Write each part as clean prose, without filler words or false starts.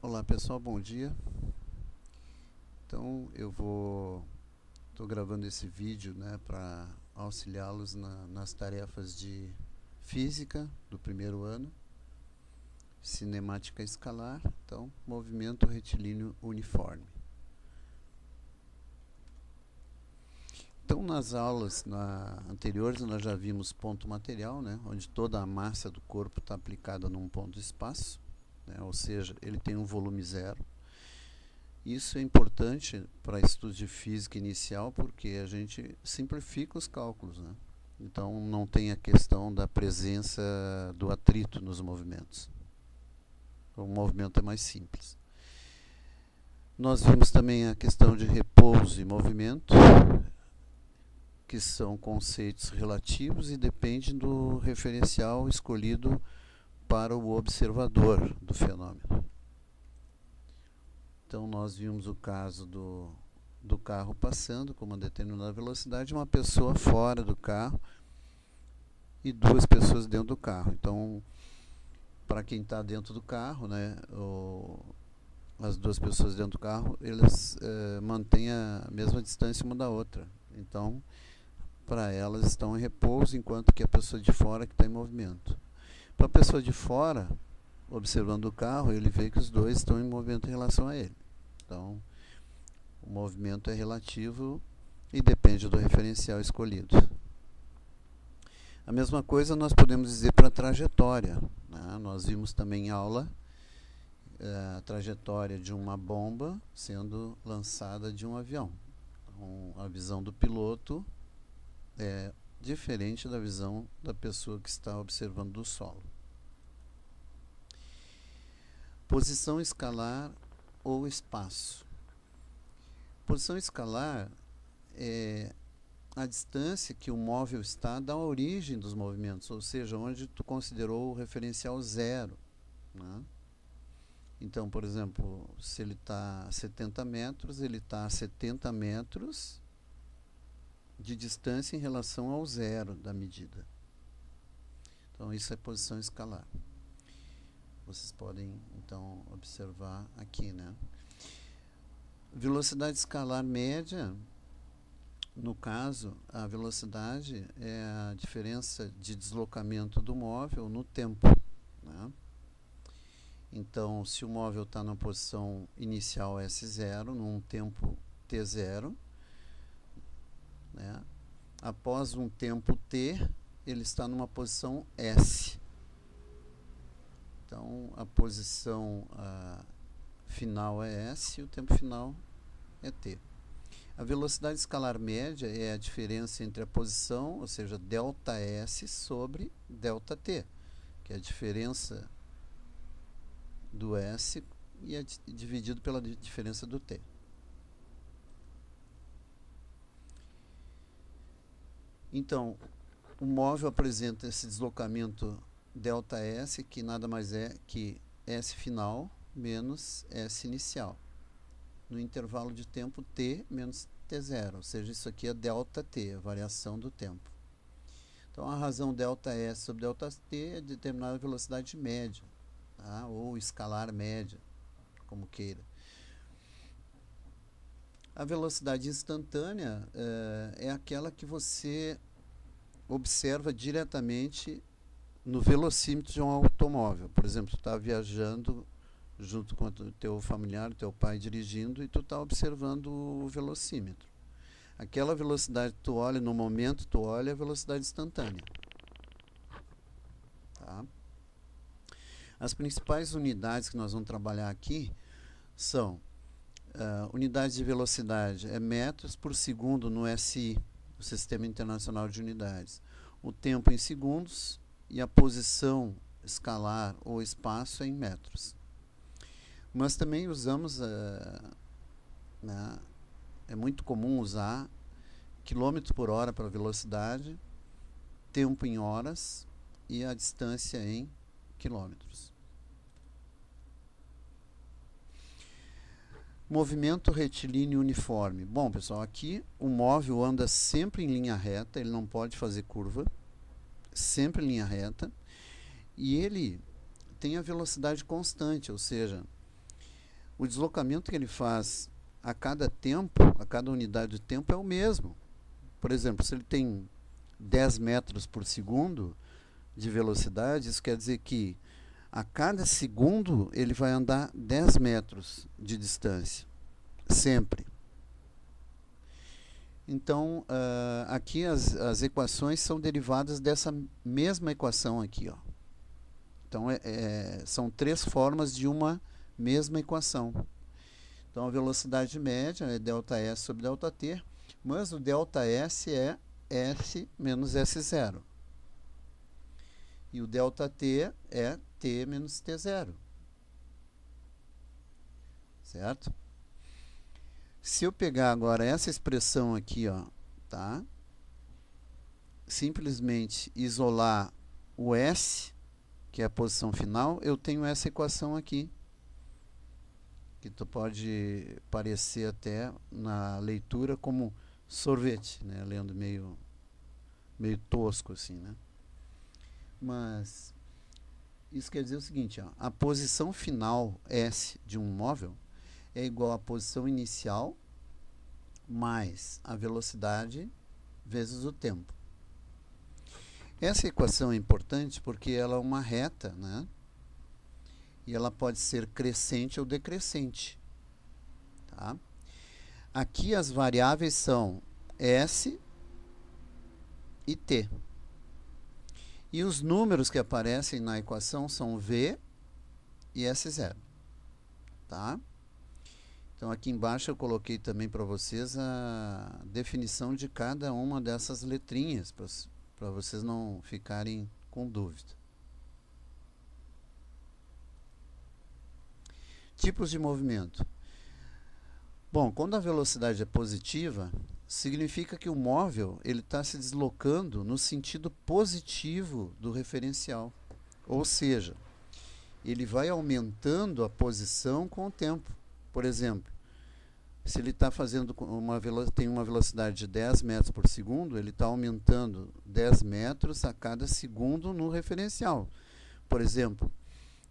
Olá pessoal, bom dia. Então estou gravando esse vídeo, né, para auxiliá-los nas tarefas de física do primeiro ano, cinemática escalar, então movimento retilíneo uniforme. Então nas aulas anteriores nós já vimos ponto material, né, onde toda a massa do corpo está aplicada num ponto de espaço, né, ou seja, ele tem um volume zero. Isso é importante para estudos de física inicial porque a gente simplifica os cálculos, né? Então não tem a questão da presença do atrito nos movimentos. O movimento é mais simples. Nós vimos também a questão de repouso e movimento, que são conceitos relativos e dependem do referencial escolhido para o observador do fenômeno. Então nós vimos o caso do carro passando com uma determinada velocidade, uma pessoa fora do carro e duas pessoas dentro do carro. Então, para quem está dentro do carro, né, as duas pessoas dentro do carro, elas mantêm a mesma distância uma da outra. Então, para elas estão em repouso, enquanto que a pessoa de fora que está em movimento. Para a pessoa de fora, observando o carro, ele vê que os dois estão em movimento em relação a ele. Então, o movimento é relativo e depende do referencial escolhido. A mesma coisa nós podemos dizer para a trajetória, né? Nós vimos também em aula a trajetória de uma bomba sendo lançada de um avião. Então, a visão do piloto é diferente da visão da pessoa que está observando do solo. Posição escalar ou espaço. Posição escalar é a distância que o móvel está da origem dos movimentos, ou seja, onde tu considerou o referencial zero, né? Então, por exemplo, se ele está a 70 metros, ele está a 70 metros de distância em relação ao zero da medida. Então, isso é posição escalar. Vocês podem, então, observar aqui, né? Velocidade escalar média, no caso, a velocidade é a diferença de deslocamento do móvel no tempo, né? Então, se o móvel está na posição inicial S0, num tempo T0, né? Após um tempo T, ele está numa posição S. Então, a posição final é S e o tempo final é T. A velocidade escalar média é a diferença entre a posição, ou seja, ΔS sobre ΔT, que é a diferença do S e é dividido pela diferença do T. Então, o móvel apresenta esse deslocamento ΔS, que nada mais é que S final menos S inicial, no intervalo de tempo T menos T0, ou seja, isso aqui é ΔT, a variação do tempo. Então, a razão ΔS sobre ΔT é determinada a velocidade média, tá? Ou escalar média, como queira. A velocidade instantânea é aquela que você observa diretamente no velocímetro de um automóvel. Por exemplo, tu está viajando junto com o teu familiar, o teu pai dirigindo, e tu está observando o velocímetro. Aquela velocidade que tu olha, no momento tu olha, é a velocidade instantânea. Tá? As principais unidades que nós vamos trabalhar aqui são unidades de velocidade, é metros por segundo no SI, o Sistema Internacional de Unidades. O tempo em segundos e a posição escalar ou espaço em metros. Mas também usamos, é muito comum usar quilômetros por hora para velocidade, tempo em horas e a distância em quilômetros. Movimento retilíneo uniforme. Bom, pessoal, aqui o móvel anda sempre em linha reta, ele não pode fazer curva, sempre em linha reta, e ele tem a velocidade constante, ou seja, o deslocamento que ele faz a cada tempo, a cada unidade de tempo é o mesmo. Por exemplo, se ele tem 10 metros por segundo de velocidade, isso quer dizer que a cada segundo ele vai andar 10 metros de distância, sempre. Então, aqui as equações são derivadas dessa mesma equação aqui, ó. Então, são 3 formas de uma mesma equação. Então, a velocidade média é ΔS sobre ΔT, mas o ΔS é S menos S0. E o ΔT é T menos T0. Certo? Se eu pegar agora essa expressão aqui, ó, tá? Simplesmente isolar o S, que é a posição final, eu tenho essa equação aqui, que tu pode parecer até na leitura como sorvete, né? Lendo meio tosco assim, né? Mas isso quer dizer o seguinte, ó, a posição final S de um móvel é igual à posição inicial mais a velocidade vezes o tempo. Essa equação é importante porque ela é uma reta, né? E ela pode ser crescente ou decrescente. Tá? Aqui as variáveis são S e T. E os números que aparecem na equação são V e S0. Tá? Então aqui embaixo eu coloquei também para vocês a definição de cada uma dessas letrinhas, para vocês não ficarem com dúvida. Tipos de movimento. Bom, quando a velocidade é positiva, significa que o móvel está se deslocando no sentido positivo do referencial. Ou seja, ele vai aumentando a posição com o tempo. Por exemplo, se ele está fazendo tem uma velocidade de 10 metros por segundo, ele está aumentando 10 metros a cada segundo no referencial. Por exemplo,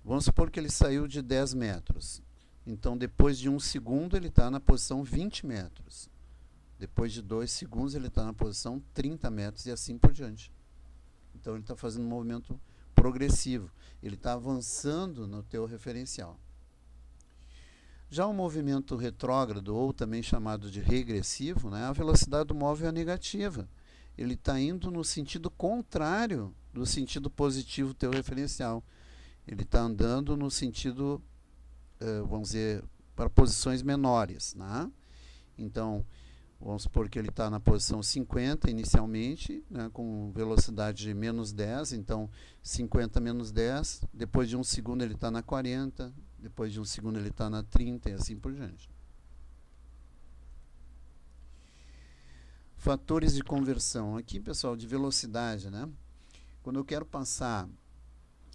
vamos supor que ele saiu de 10 metros. Então, depois de 1 segundo, ele está na posição 20 metros. Depois de 2 segundos, ele está na posição 30 metros e assim por diante. Então, ele está fazendo um movimento progressivo. Ele está avançando no teu referencial. Já o movimento retrógrado, ou também chamado de regressivo, né, a velocidade do móvel é negativa. Ele está indo no sentido contrário do sentido positivo do teu referencial. Ele está andando no sentido, vamos dizer, para posições menores. Né? Então, vamos supor que ele está na posição 50 inicialmente, né, com velocidade de menos 10, então 50 menos 10, depois de 1 segundo ele está na 40, depois de 1 segundo ele está na 30 e assim por diante. Fatores de conversão. Aqui, pessoal, de velocidade, né? Quando eu quero passar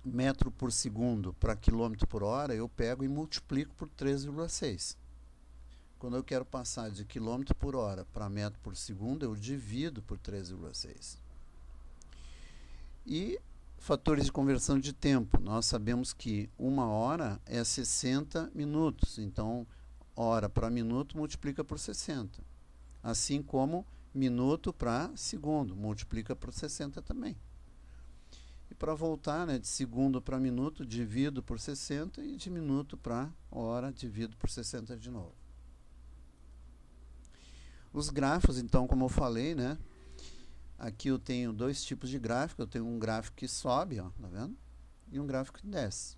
metro por segundo para quilômetro por hora, eu pego e multiplico por 3,6. Quando eu quero passar de quilômetro por hora para metro por segundo, eu divido por 3,6. E fatores de conversão de tempo. Nós sabemos que 1 hora é 60 minutos. Então, hora para minuto multiplica por 60. Assim como minuto para segundo multiplica por 60 também. E para voltar, né, de segundo para minuto, divido por 60 e de minuto para hora, divido por 60 de novo. Os grafos, então, como eu falei, né? Aqui eu tenho 2 tipos de gráfico. Eu tenho um gráfico que sobe, ó, tá vendo? E um gráfico que desce.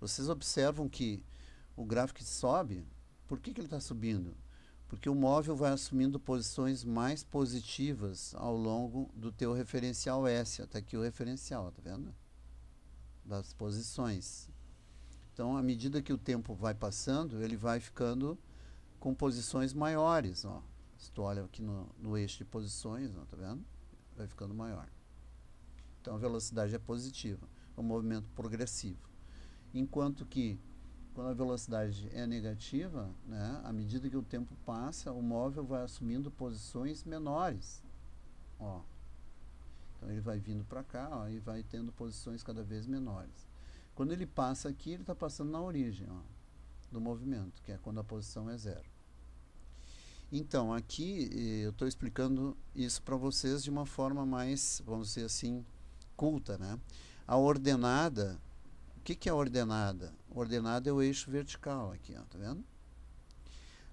Vocês observam que o gráfico que sobe, por que ele está subindo? Porque o móvel vai assumindo posições mais positivas ao longo do teu referencial S. Até aqui o referencial, tá vendo? Das posições. Então, à medida que o tempo vai passando, ele vai ficando com posições maiores, ó. Se tu olha aqui no eixo de posições, ó, tá vendo? Vai ficando maior. Então a velocidade é positiva, é um movimento progressivo. Enquanto que quando a velocidade é negativa, né, à medida que o tempo passa, o móvel vai assumindo posições menores. Ó. Então ele vai vindo para cá, ó, e vai tendo posições cada vez menores. Quando ele passa aqui, ele está passando na origem. Ó. do movimento, que é quando a posição é 0. Então, aqui eu estou explicando isso para vocês de uma forma mais, vamos dizer assim, culta, né? A ordenada, o que é a ordenada? A ordenada é o eixo vertical aqui, ó, tá vendo?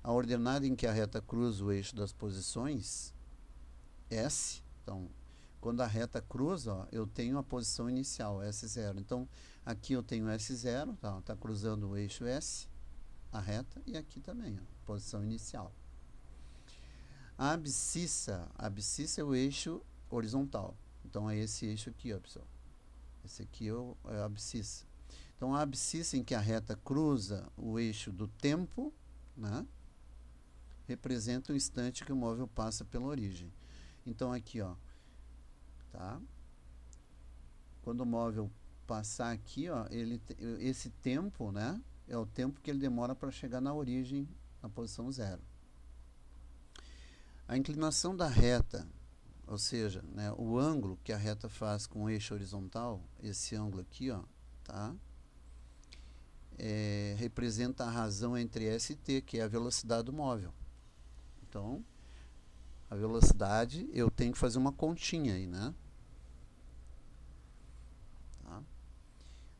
A ordenada em que a reta cruza o eixo das posições, S, então, quando a reta cruza, ó, eu tenho a posição inicial, S0. Então, aqui eu tenho S0, tá cruzando o eixo S, a reta, e aqui também, ó, posição inicial. A abscissa é o eixo horizontal. Então, é esse eixo aqui, ó, pessoal. Esse aqui é a abscissa. Então, a abscissa em que a reta cruza o eixo do tempo, né, representa o instante que o móvel passa pela origem. Então, aqui, ó, tá? Quando o móvel passar aqui, ó, esse tempo, né, é o tempo que ele demora para chegar na origem, na posição 0. A inclinação da reta, ou seja, né, o ângulo que a reta faz com o eixo horizontal, esse ângulo aqui, ó, tá? Representa a razão entre S e T, que é a velocidade do móvel. Então, a velocidade, eu tenho que fazer uma continha aí, né? Tá?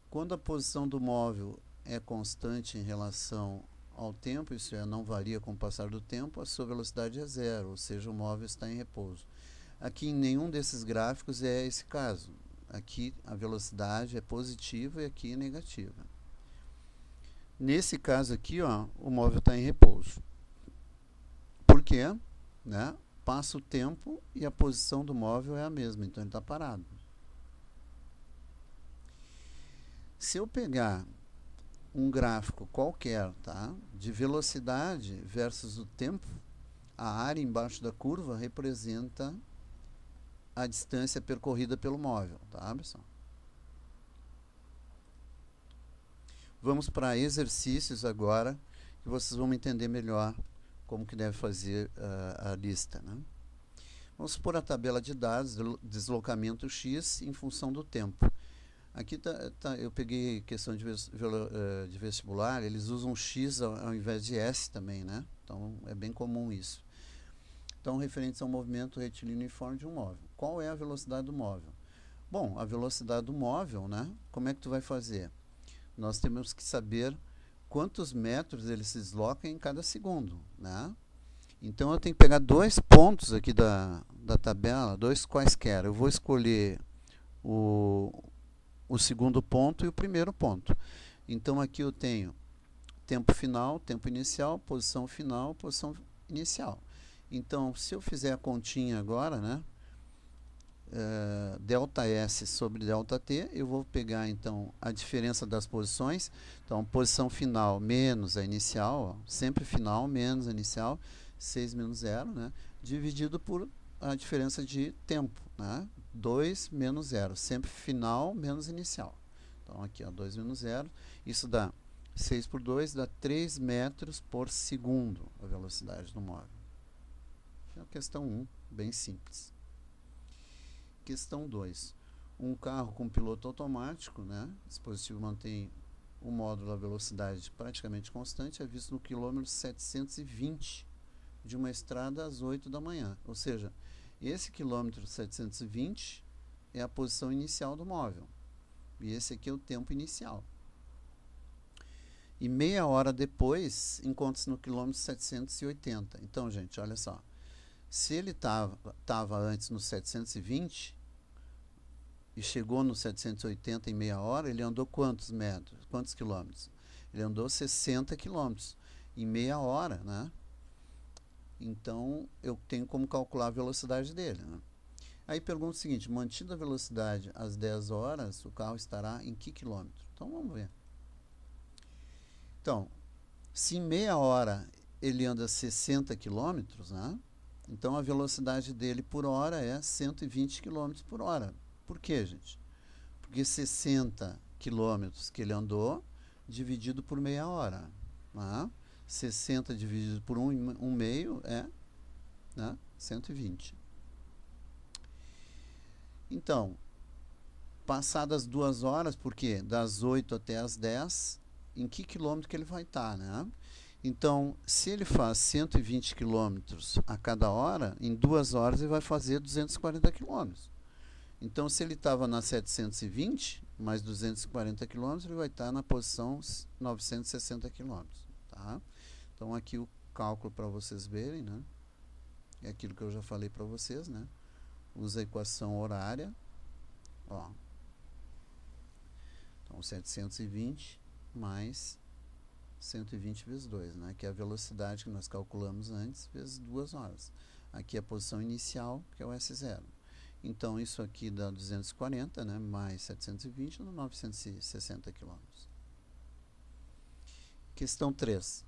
Quando a posição do móvel é constante em relação ao tempo, isso é, não varia com o passar do tempo, a sua velocidade é 0, ou seja, o móvel está em repouso. Aqui em nenhum desses gráficos é esse caso. Aqui a velocidade é positiva e aqui é negativa. Nesse caso aqui, ó, o móvel está em repouso. Por quê? Né? Passa o tempo e a posição do móvel é a mesma, então ele está parado. Se eu pegar um gráfico qualquer, tá, de velocidade versus o tempo, a área embaixo da curva representa a distância percorrida pelo móvel, tá, pessoal? Vamos para exercícios agora, que vocês vão entender melhor como que deve fazer a lista, né? Vamos supor a tabela de dados, deslocamento X em função do tempo. Aqui eu peguei questão de vestibular, eles usam X ao invés de S também, né? Então, é bem comum isso. Então, referentes ao movimento retilíneo uniforme de um móvel. Qual é a velocidade do móvel? Bom, a velocidade do móvel, né? Como é que tu vai fazer? Nós temos que saber quantos metros ele se desloca em cada segundo, né? Então, eu tenho que pegar dois pontos aqui da tabela, dois quaisquer. Eu vou escolher o segundo ponto e o primeiro ponto. Então, aqui eu tenho tempo final, tempo inicial, posição final, posição inicial. Então, se eu fizer a continha agora, né, delta S sobre delta T, eu vou pegar, então, a diferença das posições. Então, posição final menos a inicial, ó, sempre final menos a inicial, 6 menos 0, né, dividido por a diferença de tempo, né, 2 menos 0, sempre final menos inicial. Então, aqui, ó, 2 menos 0, isso dá 6 por 2, dá 3 metros por segundo a velocidade do móvel. É a questão 1, bem simples. Questão 2. Um carro com piloto automático, né, o dispositivo mantém o módulo da velocidade praticamente constante, é visto no quilômetro 720 de uma estrada às 8 da manhã. Ou seja, esse quilômetro 720 é a posição inicial do móvel. E esse aqui é o tempo inicial. E meia hora depois, encontra-se no quilômetro 780. Então, gente, olha só. Se ele estava antes no 720 e chegou no 780 em meia hora, ele andou quantos metros? Quantos quilômetros? Ele andou 60 quilômetros em meia hora, né? Então, eu tenho como calcular a velocidade dele, né? Aí pergunta o seguinte, mantida a velocidade às 10 horas, o carro estará em que quilômetro? Então, vamos ver. Então, se em meia hora ele anda 60 quilômetros, né? Então, a velocidade dele por hora é 120 km por hora. Por quê, gente? Porque 60 quilômetros que ele andou, dividido por meia hora, né? 60 dividido por 1,5 é, né, 120. Então, passadas 2 horas, porque das 8 até as 10, em que quilômetro que ele vai estar, né? Então, se ele faz 120 quilômetros a cada hora, em 2 horas ele vai fazer 240 quilômetros. Então, se ele estava na 720, mais 240 quilômetros, ele vai estar na posição 960 quilômetros, tá? Então, aqui o cálculo para vocês verem, né? É aquilo que eu já falei para vocês, né? Usa a equação horária, ó. Então, 720 mais 120 vezes 2, né? Que é a velocidade que nós calculamos antes, vezes 2 horas. Aqui a posição inicial, que é o S0. Então, isso aqui dá 240, né? Mais 720, dá 960 km. Questão 3.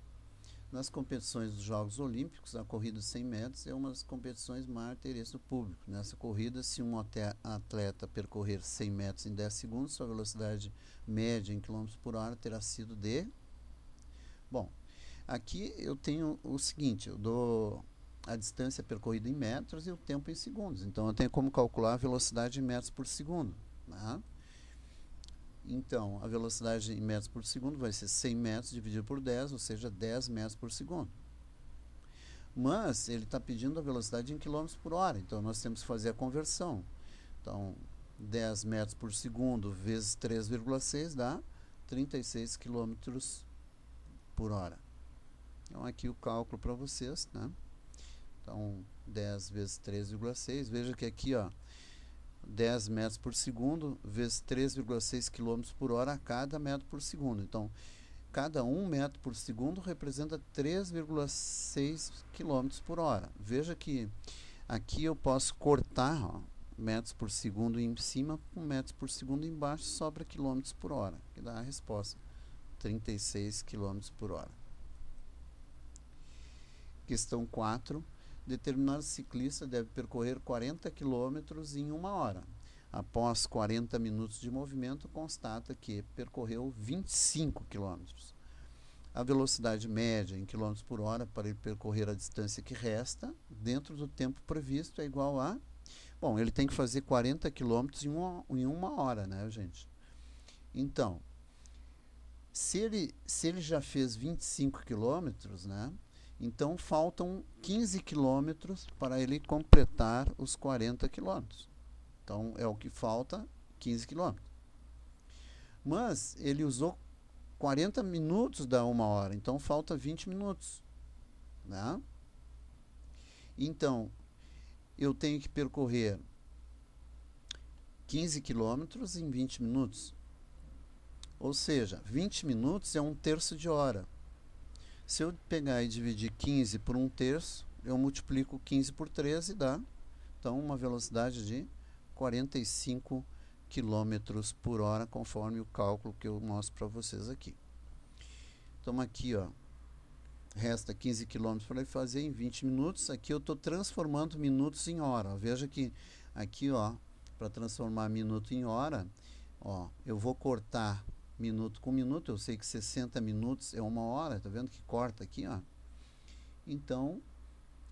Nas competições dos Jogos Olímpicos, a corrida de 100 metros é uma das competições maior interesse do público. Nessa corrida, se um atleta percorrer 100 metros em 10 segundos, sua velocidade média em km por hora terá sido de... Bom, aqui eu tenho o seguinte, eu dou a distância percorrida em metros e o tempo em segundos. Então, eu tenho como calcular a velocidade em metros por segundo, né? Então, a velocidade em metros por segundo vai ser 100 metros dividido por 10, ou seja, 10 metros por segundo. Mas, ele está pedindo a velocidade em quilômetros por hora, então nós temos que fazer a conversão. Então, 10 metros por segundo vezes 3,6 dá 36 quilômetros por hora. Então, aqui o cálculo para vocês, né? Então, 10 vezes 3,6, veja que aqui, ó, 10 metros por segundo vezes 3,6 km por hora a cada metro por segundo. Então, cada 1 metro por segundo representa 3,6 km por hora. Veja que aqui eu posso cortar, ó, metros por segundo em cima com metros por segundo embaixo, sobra quilômetros por hora, que dá a resposta, 36 km por hora. Questão 4. Determinado ciclista deve percorrer 40 km em 1 hora. Após 40 minutos de movimento, constata que percorreu 25 km. A velocidade média em km por hora para ele percorrer a distância que resta, dentro do tempo previsto, é igual a... Bom, ele tem que fazer 40 km em 1 hora, né, gente? Então, se ele já fez 25 km, né? Então, faltam 15 quilômetros para ele completar os 40 quilômetros. Então, é o que falta, 15 quilômetros. Mas, ele usou 40 minutos da 1 hora, então falta 20 minutos. Né? Então, eu tenho que percorrer 15 quilômetros em 20 minutos. Ou seja, 20 minutos é 1/3 de hora. Se eu pegar e dividir 15 por 1/3, eu multiplico 15 por 13 e dá, então, uma velocidade de 45 km por hora, conforme o cálculo que eu mostro para vocês aqui. Então, aqui, ó, resta 15 km para ele fazer em 20 minutos. Aqui eu estou transformando minutos em hora. Veja que aqui, ó, para transformar minuto em hora, ó, eu vou cortar minuto com minuto, eu sei que 60 minutos é 1 hora, tá vendo que corta aqui, ó? Então,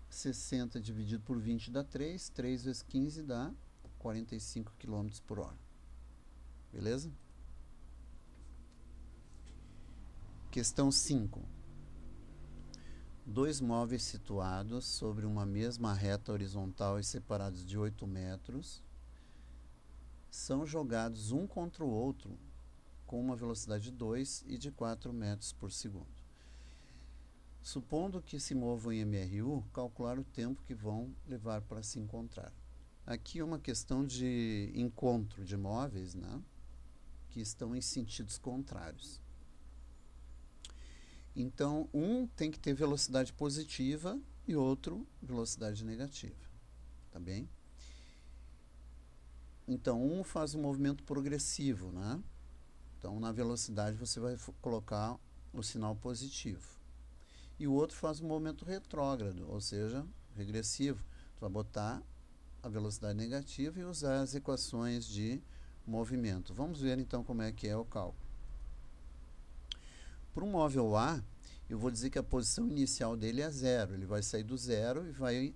60 dividido por 20 dá 3, 3 vezes 15 dá 45 km por hora. Beleza? Questão 5. 2 móveis situados sobre uma mesma reta horizontal e separados de 8 metros são jogados um contra o outro com uma velocidade de 2 e de 4 metros por segundo. Supondo que se movam em MRU, calcular o tempo que vão levar para se encontrar. Aqui é uma questão de encontro de móveis, né, que estão em sentidos contrários. Então, um tem que ter velocidade positiva e outro velocidade negativa. Tá bem? Então, um faz um movimento progressivo, né? Então, na velocidade você vai colocar o sinal positivo. E o outro faz um movimento retrógrado, ou seja, regressivo. Tu vai botar a velocidade negativa e usar as equações de movimento. Vamos ver então como é que é o cálculo. Para um móvel A, eu vou dizer que a posição inicial dele é 0. Ele vai sair do 0 e vai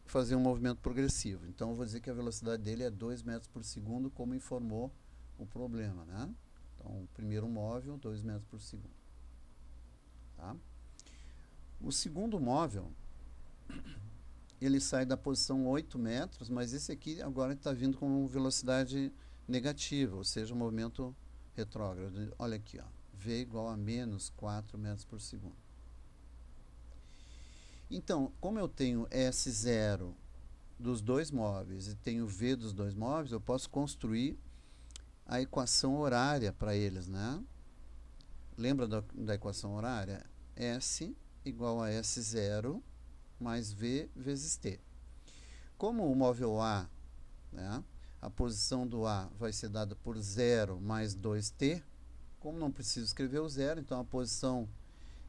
fazer um movimento progressivo. Então, eu vou dizer que a velocidade dele é 2 metros por segundo, como informou o problema, né? Então, o primeiro móvel, 2 metros por segundo. Tá? O segundo móvel, ele sai da posição 8 metros, mas esse aqui agora está vindo com velocidade negativa, ou seja, movimento retrógrado. Olha aqui, ó, V igual a menos 4 metros por segundo. Então, como eu tenho S0 dos dois móveis e tenho V dos dois móveis, eu posso construir a equação horária para eles, né? Lembra da equação horária? S igual a S0 mais V vezes T. Como o móvel A, né, a posição do A vai ser dada por 0 mais 2T, como não preciso escrever o 0, então a posição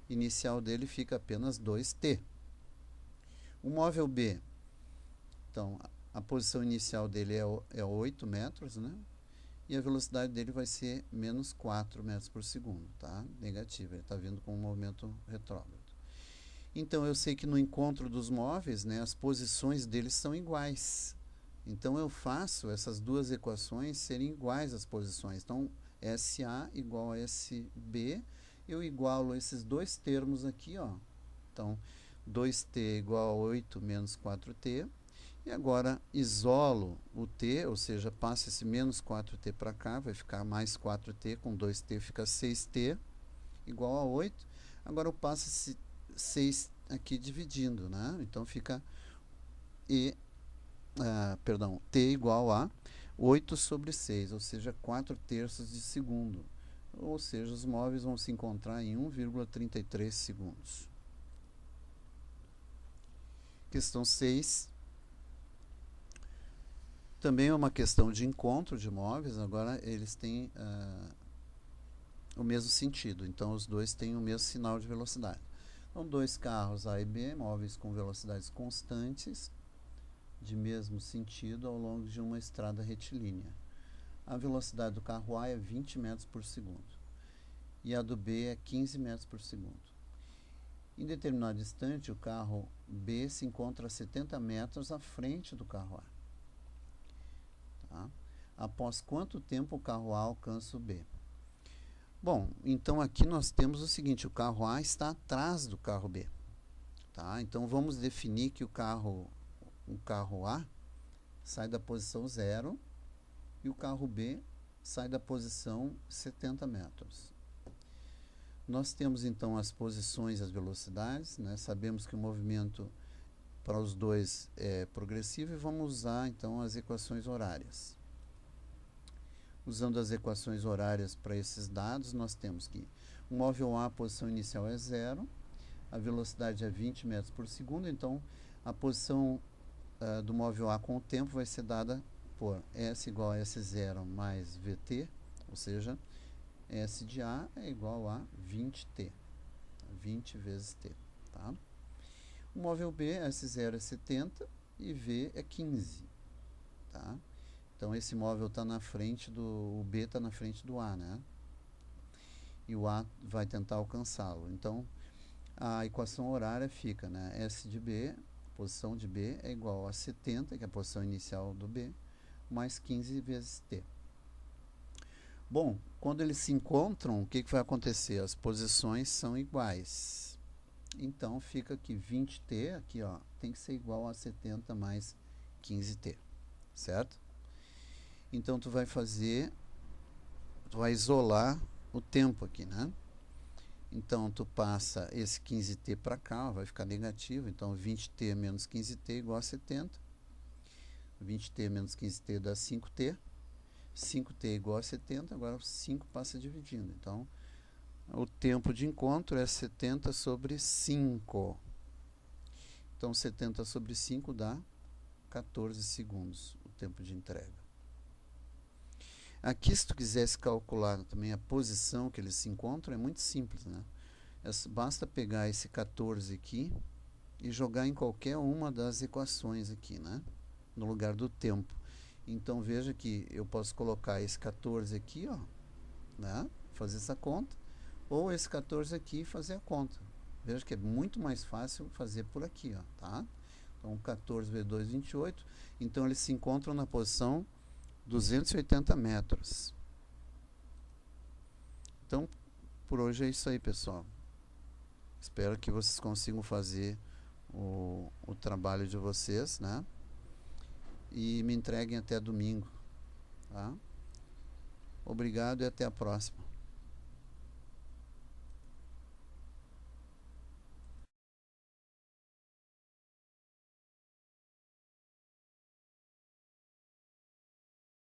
inicial dele fica apenas 2T. O móvel B, então, a posição inicial dele é 8 metros, né? E a velocidade dele vai ser menos 4 metros por segundo, tá? Negativa, ele está vindo com um movimento retrógrado. Então, eu sei que no encontro dos móveis, né, as posições deles são iguais. Então, eu faço essas duas equações serem iguais às posições. Então, SA igual a SB, eu igualo esses dois termos aqui, ó. Então, 2T igual a 8 menos 4T. E agora isolo o T, ou seja, passa esse menos 4T para cá, vai ficar mais 4T, com 2T fica 6T, igual a 8. Agora eu passo esse 6 aqui dividindo, né? Então fica T igual a 8 sobre 6, ou seja, 4/3 de segundo. Ou seja, os móveis vão se encontrar em 1,33 segundos. Questão 6. Também é uma questão de encontro de móveis, agora eles têm o mesmo sentido, então os dois têm o mesmo sinal de velocidade. Então, dois carros A e B, móveis com velocidades constantes, de mesmo sentido, ao longo de uma estrada retilínea. A velocidade do carro A é 20 metros por segundo e a do B é 15 metros por segundo. Em determinado instante, o carro B se encontra a 70 metros à frente do carro A. Tá? Após quanto tempo o carro A alcança o B? Bom, então aqui nós temos o seguinte, o carro A está atrás do carro B. Tá? Então vamos definir que o carro A sai da posição 0 e o carro B sai da posição 70 metros. Nós temos então as posições e as velocidades, né? Sabemos que o movimento para os dois é progressivo e vamos usar então as equações horárias. Usando as equações horárias para esses dados, nós temos que o móvel A, a posição inicial é 0, a velocidade é 20 metros por segundo, então a posição do móvel A com o tempo vai ser dada por S igual a S0 mais VT, ou seja, S de A é igual a 20T, 20 vezes T. Tá? O móvel B, S0 é 70 e V é 15. Tá? Então, esse móvel está na frente o B está na frente do A, né? E o A vai tentar alcançá-lo. Então, a equação horária fica, né? S de B, posição de B, é igual a 70, que é a posição inicial do B, mais 15 vezes T. Bom, quando eles se encontram, o que vai acontecer? As posições são iguais. Então, fica aqui 20T, aqui, ó, tem que ser igual a 70 mais 15T, certo? Então, tu vai isolar o tempo aqui, né? Então, tu passa esse 15T para cá, ó, vai ficar negativo, então 20T menos 15T igual a 70. 20T menos 15T dá 5T. 5T igual a 70, agora o 5 passa dividindo. Então, o tempo de encontro é 70 sobre 5. Então, 70 sobre 5 dá 14 segundos, o tempo de entrega. Aqui, se tu quisesse calcular também a posição que eles se encontram, é muito simples, né? Basta pegar esse 14 aqui e jogar em qualquer uma das equações aqui, né? No lugar do tempo. Então, veja que eu posso colocar esse 14 aqui, ó, né? Fazer essa conta, ou esse 14 aqui e fazer a conta. Veja que é muito mais fácil fazer por aqui, ó, tá? Então, 14 vezes 2, 28. Então, eles se encontram na posição 280 metros. Então, por hoje é isso aí, pessoal. Espero que vocês consigam fazer o trabalho de vocês, né? E me entreguem até domingo, tá? Obrigado e até a próxima.